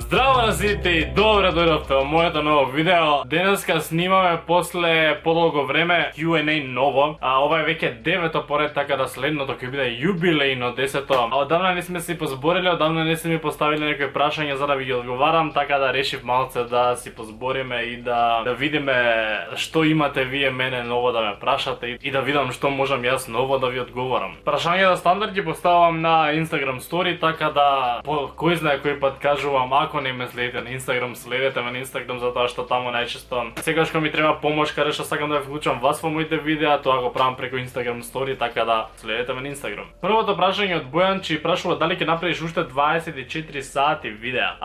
Здраво на сите и добре дојдовте во моето ново видео. Денеска снимаме после подолго време Q&A ново. Ова е веќе 9-то поред, така да следното ќе биде јубилејно 10-то. Одамна не сме си позборили, одамна не сме ми поставили некои прашања за да ви ги одговарам, така да решив малце да си позбориме и да видиме што имате вие мене ново да ме прашате и да видам што можам јас ново да ви одговорам. Прашањата стандард ги поставам на Instagram story, така да по кој знае кој пат кажувам, ако не ме следите на Instagram, следете ме на Instagram затоа што таму најчесто секогаш кога ми треба помош, каде што сакам да вклучам вас во моите видеа, тоа го правам преку Instagram story, така да следете ме на Instagram. Првото прашање од Бојанчи прашува дали ќе направиш уште 24 сати видеа.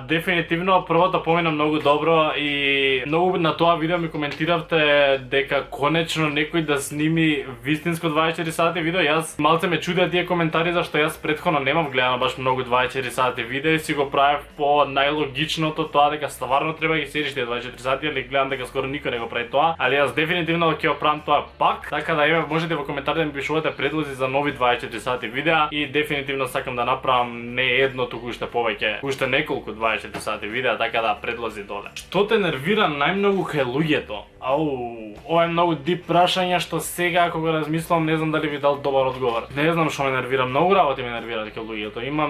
Дефинитивно првото помина многу добро и многу на тоа видео ми коментиравте дека конечно некој да сними вистинско 24 сати видео. Јас малце ме чудеа тие коментари зашто јас претходно немав гледано баш многу 24 сати видео и си го правев по најлогичното тоа дека стварно треба ги седиш тие 24 сати, или гледам дека скоро никој не го прави тоа, али јас дефинитивно ќе го правам тоа пак, така да еве можете во коментарите да ми пишувате предлози за нови 24 сати видеа и дефинитивно сакам да направам не едно, туку уште повеќе, уште неколку 24 сати видеа, така да предлози доле. Што те нервира најмногу кај луѓето? Ова е многу дип прашање што сега кога размислам не знам дали ви дал добар одговор. Не знам што ме нервира, многу работи ме нервираат кај луѓето. Има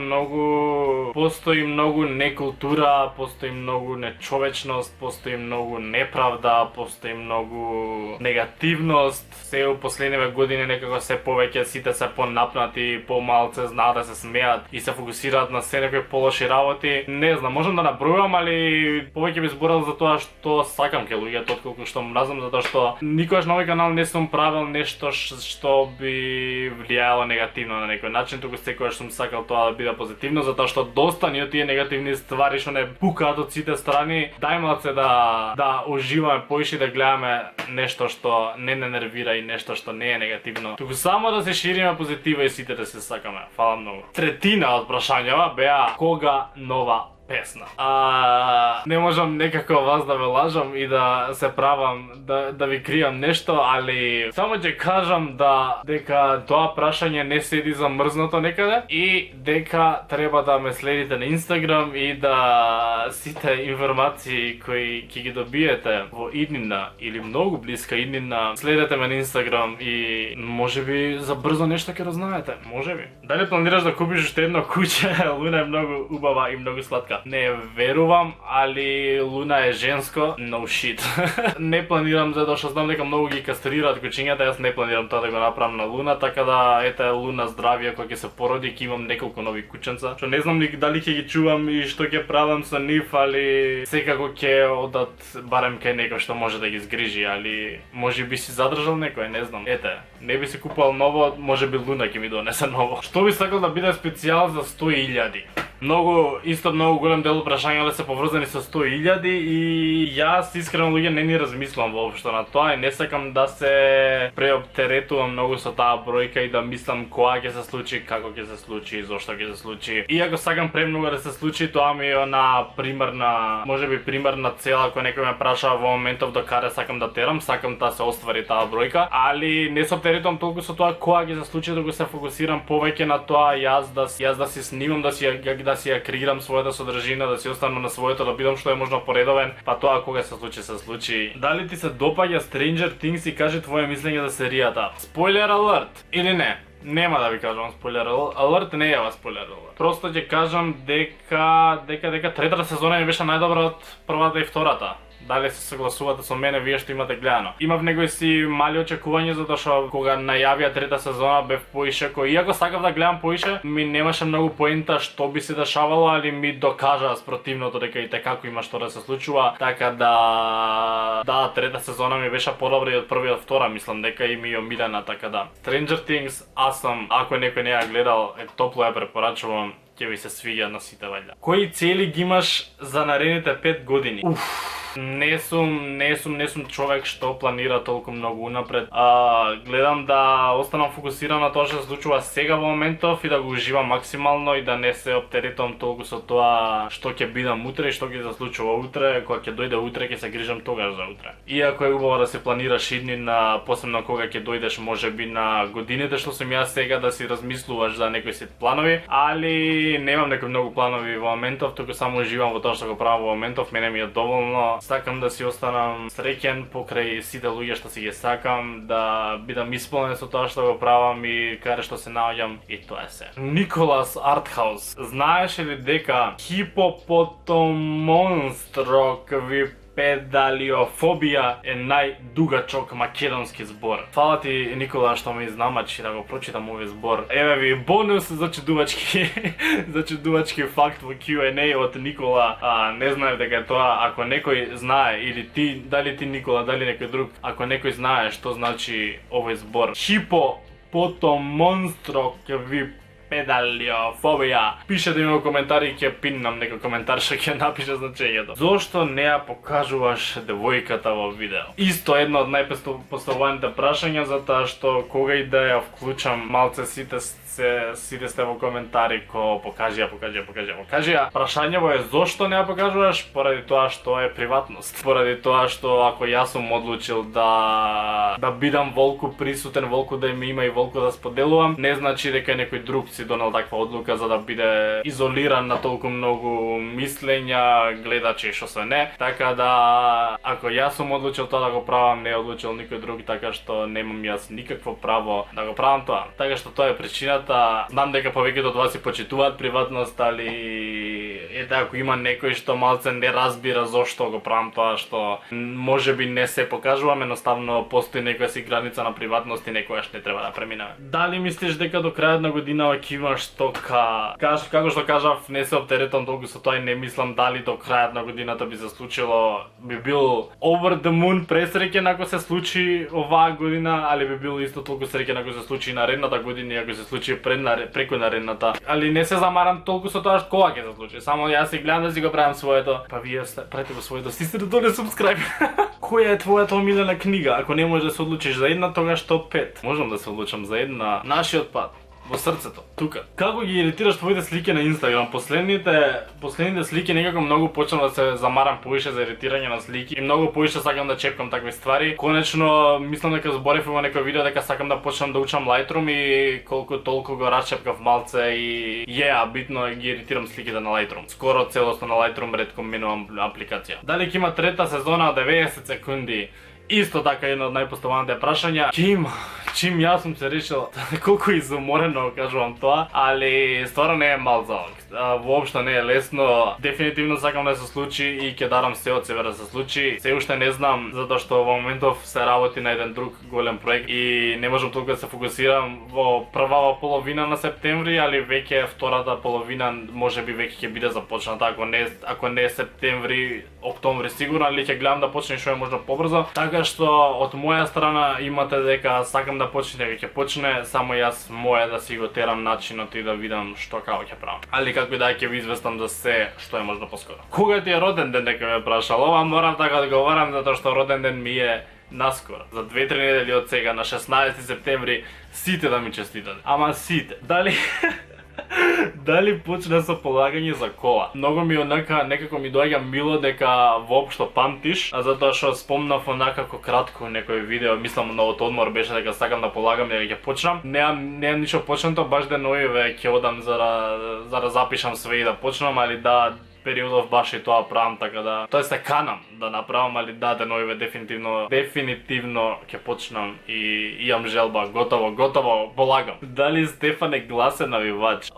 постои многу некултура, постои многу нечовечност, постои многу неправда, постои многу негативност. Се у последниве години некако се повеќе сите се понапнати, помалце знаат да се смеат и се фокусираат на се некои полоши работи. Не знам, можам да набројувам, али повеќе би зборел за тоа што сакам кај луѓето отколку што мразам, затоа што никогаш на овој канал не сум правил нешто што би влијаело негативно на некој начин, туку секогаш сум сакал тоа да биде позитивно, затоа што доста ни од тие негативни ствари што не пукаат од сите страни, дај малце да уживаме поише, да гледаме нешто што не нервира и нешто што не е негативно. Туку само да се шириме позитива и сите да се сакаме. Фала многу. Третина од прашањава беа кога нова песна. Не можам некако вас да ве лажам и да се правам да ви кријам нешто, али само ќе кажам дека тоа прашање не седи замрзнато некаде и дека треба да ме следите на Instagram и да сите информации кои ќе ги добиете во иднина или многу блиска иднина, следете ме на Instagram и можеби за брзо нешто ќе разнаете, можеби. Дали планираш да купиш уште едно куќе? Луна е многу убава и многу сладка. Не верувам, али Луна е женско, no shit. Не планирам, затоа што знам дека многу ги кастрираат кучињата, јас не планирам тоа да го направам на Луна, така да ете Луна здравје кога ќе се породи, ќе имам неколку нови кученца, што не знам дали ќе ги чувам и што ќе правам со нив, али секако ќе одат барем кај некој што може да ги згрижи, али може би си задржал некој, не знам. Ете, не би си купувал ново, може би Луна ќе ми донесе ново. Што би сакал да биде специјал за 100.000? Многу голем дел прашања се поврзани со 100.000 и јас искрено луѓе не ни размислам воопшто на тоа и не сакам да се преоптеретувам многу со таа бројка и да мислам кога ќе се случи, како ќе се случи и зошто ќе се случи. Иако сакам премногу да се случи, тоа ми е на можеби примерна цел, ако некој ме праша во моментов до каде сакам да терам, сакам да се оствари таа бројка, али не се оптеретувам толку со тоа кога ќе се случи, туку се фокусирам повеќе на тоа јас да си снимам, да си ја креирам својата содржина, да си останам на своето, да бидам што е можно поредовен, па тоа кога се случи, се случи. Дали ти се допаѓа Stranger Things и кажи твое мислење за серијата? Спойлер алерт или не? Нема да ви кажам спойлер алерт, не е спойлер алерт. Просто ќе кажам дека третата сезона ми беше најдобра од првата и втората. Дали се согласувате со мене вие што имате гледано? Имав некои си мали очекувања затоа што кога најавија трета сезона бев поише кој иако сакав да гледам поише, ми немаше многу поента што би се дешавало, али ми докажаа спротивното дека и како има што да се случува, така да трета сезона ми беше подобра и од прва и од втора, мислам дека и ми е омилена, така да. Stranger Things, ако некој не ја гледал, топло ја препорачувам, ќе ви се свиѓа на сите вајда. Кои цели ги имаш за наредните 5 години? не сум човек што планира толку многу унапред. Гледам да останам фокусиран на тоа што се случува сега во моментов и да го уживам максимално и да не се оптеретувам толку со тоа што ќе бидам утре и што ќе се случува утре, кога ќе дојде утре ќе се грижам тогаш за утре. Иако е убаво да се планираш идни на посебно кога ќе дојдеш можеби на годините што сум јас сега да си размислуваш за некои си планови, али немам некои многу планови во моментов, туку само уживам во тоа што го правам во моментов, мене ми е доволно. Сакам да си останам среќен покрај сите луѓе што си ги сакам, да бидам исполнен со тоа што го правам и каде што се наоѓам и тоа е се. Николас Артхаус, знаеш ли дека хипопотомонстроквипедалиофобија е најдугачок македонски збор? Фала ти, Никола, што ме изнамачи да го прочитам овој збор. Еве ви бонус за чудувачки факт во Q&A од Никола. Не знаев дека е тоа. Ако некој знае, или ти, дали ти Никола, дали некој друг, ако некој знае што значи овој збор, хипопотомонстроквипедалиофобија, пише да има коментари и ќе пиннам некој коментар што ќе напише значењето. Зошто не ја покажуваш девојката во видео? Исто едно од најпоставуваните прашања, затоа што кога и да ја вклучам малце сите сте во коментари ко покажи ја. Прашањево е зошто не ја покажуваш? Поради тоа што е приватност. Поради тоа што ако јас сум одлучил да бидам волку присутен, волку да ме има и волку да споделувам, не значи дека некој друг си донел таква одлука за да биде изолиран на толку многу мислења, гледачи и што се не. Така да ако јас сум одлучил тоа да го правам, не е одлучил никој друг, така што немам јас никакво право да го правам тоа. Така што тоа е причината. Знам дека повеќето од вас си почитуваат приватност, али ако има некој што малце не разбира зошто го правам тоа, што можеби не се покажувам, едноставно постои некоја си граница на приватност и некојаш не треба да преминеме. Дали мислиш дека до крајот на година ќе имаш тока? Како што кажав, не се оптеретам толку со тоа и не мислам дали до крајот на годината би се случило. Би бил over the moon пресреќен ако се случи оваа година, али би бил исто толку среќен ако се случи наредната година и ако се случи преку наредната. Али не се замарам толку со тоа кога ќе се случи. Само јас си гледам да си го правам своето. Па вие правите го своето. Стисни да доле субскрайб. Која е твојата омилена книга? Ако не можеш да се одлучиш за една, тогаш топ 5. Можам да се одлучам за една. Нашиот пат. Во срцето, тука. Како ги иритираш твоите слики на Инстаграм? Последните слики некако многу почнам да се замарам повише за иритирање на слики и многу повише сакам да чепкам такви ствари. Конечно, мислам дека зборев во некој видео дека сакам да почнам да учам Lightroom и колку толку го расчепкав малце и битно ги иритирам сликите на Lightroom. Скоро целосно на Lightroom ретко менувам апликација. Дали ќе има трета сезона 90 секунди? Исто така едно од најпоставуваните прашања. Чим јас сум се решил, колку изуморено кажувам тоа, али стварно не е мал залог. Воопшто не е лесно. Дефинитивно сакам да се случи и ќе дарам се од себе да се случи. Се уште не знам, затоа што во моментов се работи на еден друг голем проект и не можам толку да се фокусирам во првава половина на септември, али веќе втората половина можеби веќе ќе биде започната, ако не септември, октомври сигурно, али ќе гледам да почне што е можно побрзо. Така што од моја страна имате дека сакам да почне, дека ќе почне, само јас моја да си го терам начинот и да видам што како ќе правам. Али како и да ќе ви известам за се што е можно поскоро. Кога ти е роден ден, дека ме прашал? Ова морам така да говорам затоа што роден ден ми е наскоро. За 2-3 недели од сега, на 16 септември, сите да ми честитат. Ама сите. Дали почна со полагање за кола? Многу ми некако ми доаѓа мило дека воопшто памтиш, затоа што спомнав онакако кратко некој видео, мислам на одмор беше дека сакам да полагам, дека ќе почнам. Немам ништо почнато, баш деновиве ќе одам за да запишам све и да почнам, али периодов баш и тоа правам, така да тоа се канам да направам, али деновиве дефинитивно ќе почнам и имам желба, готово, полагам. Дали Стефан е гласен навивач?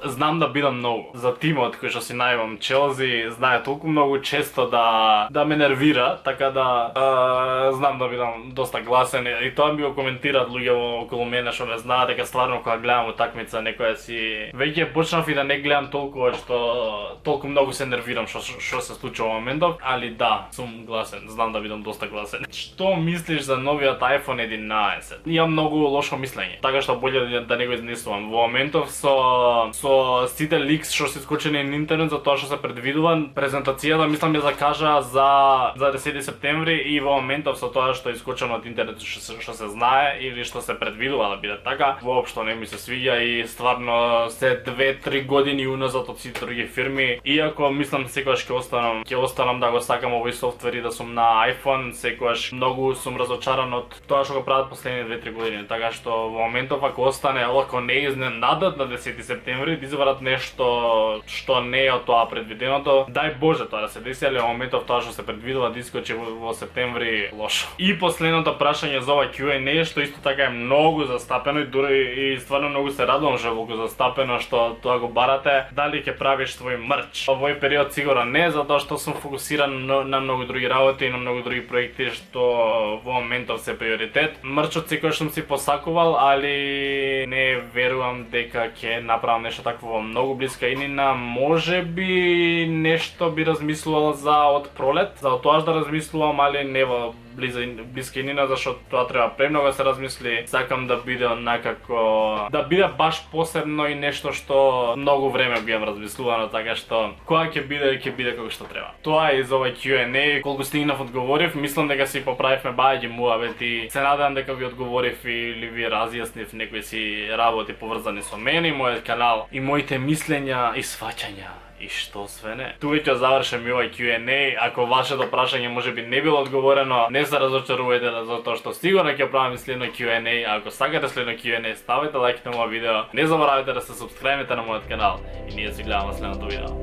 Знам да бидам многу. За тимот кој што си најавам Челси, знае толку многу често да ме нервира, така да знам да бидам доста гласен и тоа ми го коментираат луѓе околу мене што ме знаат дека стварно кога гледам утакмица некоја си веќе почнав и да не гледам толку што толку многу се нервирам што се случува во моментов, али да, сум гласен, знам да бидам доста гласен. Што мислиш за новиот iPhone 11? Имам многу лошо мислење, така што боле да не го изнесувам. Во моментов со сите ликс што се искочени на интернет за тоа што се предвидува, презентацијата мислам ја закажа за 10 септември и во моментов со тоа што е искочено од интернет што се знае или што се предвидува да биде така, воопшто не ми се свиѓа и стварно се 2-3 години уназад од сите други фирми. Иако мислам секогаш ќе останам да го сакам овој софтвер и да сум на iPhone, секогаш многу сум разочаран од тоа што го прават последните 2-3 години, така што во моментов ако не изненадат на 10 септември да извадат нешто што не е од тоа предвиденото, дај Боже тоа да се деси, али во моментов тоа што се предвидува да искочи во септември лошо. И последното прашање за ова Q&A што исто така е многу застапено и дури и стварно многу се радувам што е застапено што тоа го барате, дали ќе правиш свој мерч. Во овој период сигурно не, затоа што сум фокусиран на многу други работи и на многу други проекти што во моментов се приоритет. Мерчот секој што си посакувал, али не верувам дека ќе направам нешто такво во многу блиска иднина. Можеби нешто би размислувал за од пролет, за тоа да размислувам, али не во блиска иднина, зашто тоа треба премногу да се размисли. Сакам да биде да биде баш посебно и нешто што многу време би размислувано, така што кога ќе биде како што треба. Тоа е за овој Q&A. Колку стигнав одговорив, мислам дека си поправивме бајаѓи муавети. Се надевам дека ви одговорив или ви разјаснив некои си работи поврзани со мене и мојот канал и моите мислења и сваќања. И што све не. Тука ќе завршам и овој Q&A. Ако вашето прашање можеби не било одговорено, не се разочарувајте затоа што сигурно ќе правам следно Q&A. А ако сакате следно Q&A, ставете лайк на мојот видео. Не заборавајте да се супскрајбите на мојот канал и ние се гледаме во следното видео.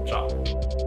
Чао.